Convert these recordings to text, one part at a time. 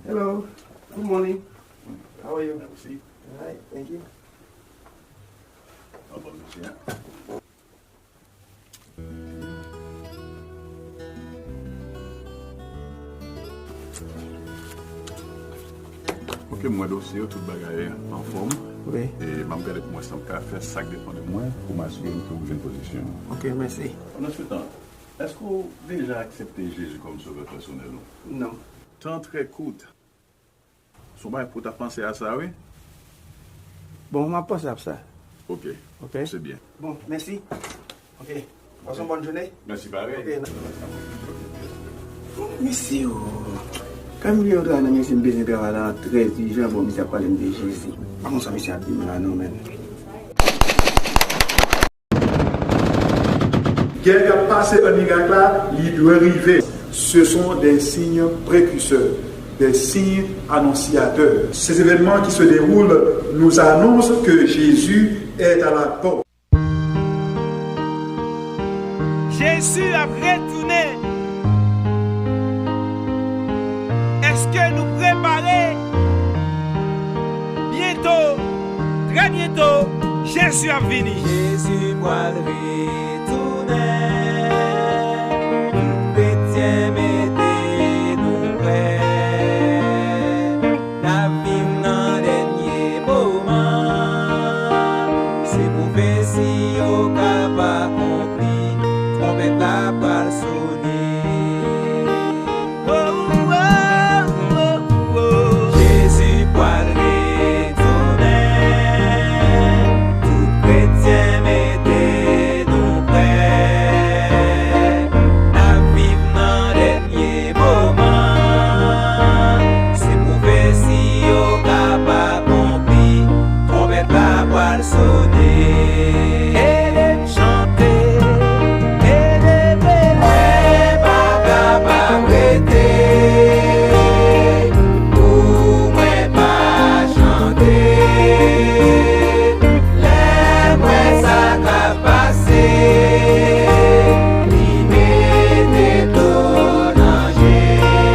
Hello. Good morning. How are you? Merci. All right. Thank you. Au revoir, monsieur. Ok, moi dossier, tout le bagage en forme. Oui. Et je vais regarder pour moi si on peut faire ça dépend de moi pour m'assurer que vous avez une position. Ok, merci. Pendant ce temps, est-ce que vous avez déjà accepté Jésus comme sauveur personnel? Non. Tant très court. Son bail pour ta penser à ça, oui? Bon, on m'a pas ça. Ok. Ok. C'est bien. Bon, merci. Ok. Passons une bonne journée. Merci, pareil. Ok. Monsieur, quand je suis en monsieur besoin de la 13 juin, bon, monsieur a parlé de Jésus. Comment ça, monsieur a dit, là, non, mais. Quel qui a passé un miracle là, il doit arriver. Ce sont des signes précurseurs, des signes annonciateurs. Ces événements qui se déroulent nous annoncent que Jésus est à la porte. Jésus a retourné. Est-ce que nous préparons? Bientôt, très bientôt, Jésus a venu. Jésus va retourner. Tout chrétien mettez-nous prêts. La vie dans le dernier moment. C'est prophétie au cap accompli. Trompette la balle sonner. Jésus va retourner. Tout chrétien mettez-nous prêts. La vivre dans le dernier moment. C'est prophétie au cap accompli. Trompette la balle sonner. Et les chanter. Et les bêler. Pas capable prêter. Pour moi pas chanter. Les ça qu'a passé. Limité ton danger.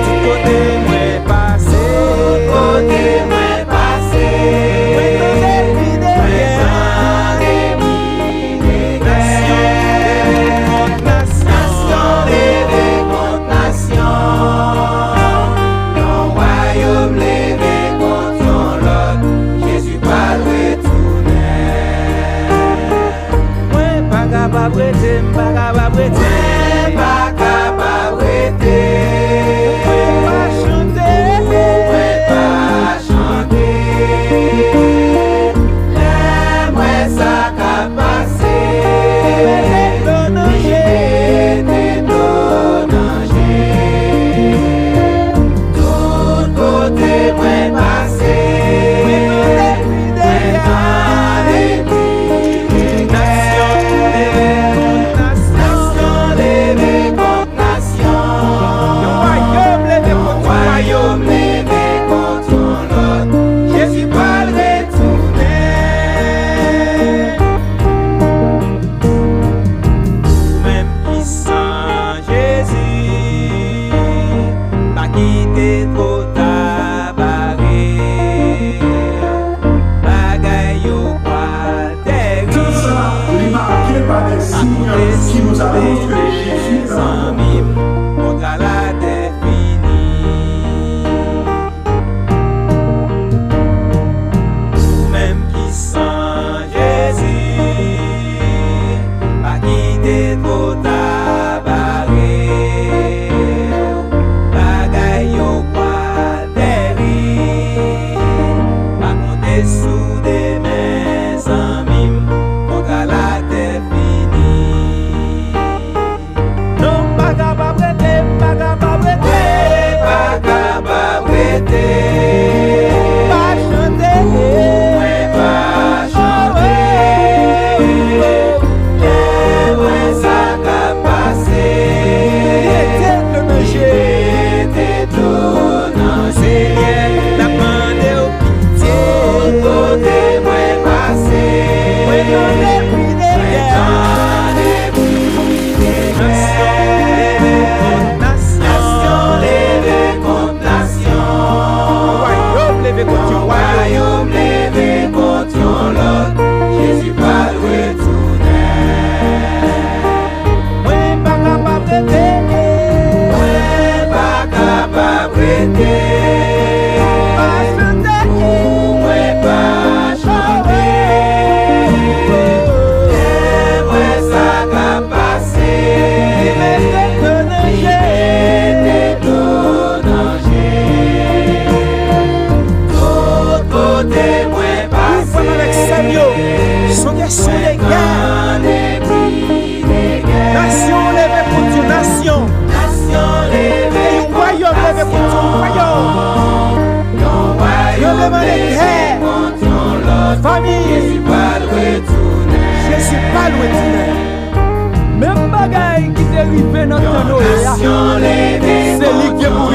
Tout côté moi passé. Tout côté moi passé. No sous les guerres. Nation levée pour Dieu, nation. Et un royaume levé pour Dieu, un royaume. Tremblement de terre. Famille. Je suis pas loin de Même bagaille qui t'est arrivé dans ton Noé, c'est lui qui est pour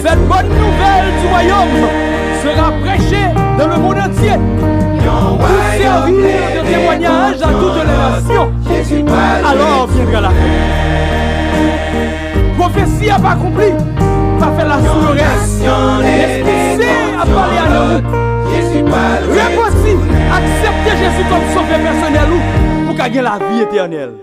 Cette bonne nouvelle du royaume sera prêchée dans le monde entier pour servir de témoignage à toutes les nations. Alors viendra la fin. Prophétie n'a pas accompli, pas fait la sourire. L'Esprit a parlé à nous. Repenti, acceptez Jésus comme sauveur personnel pour gagner la vie éternelle.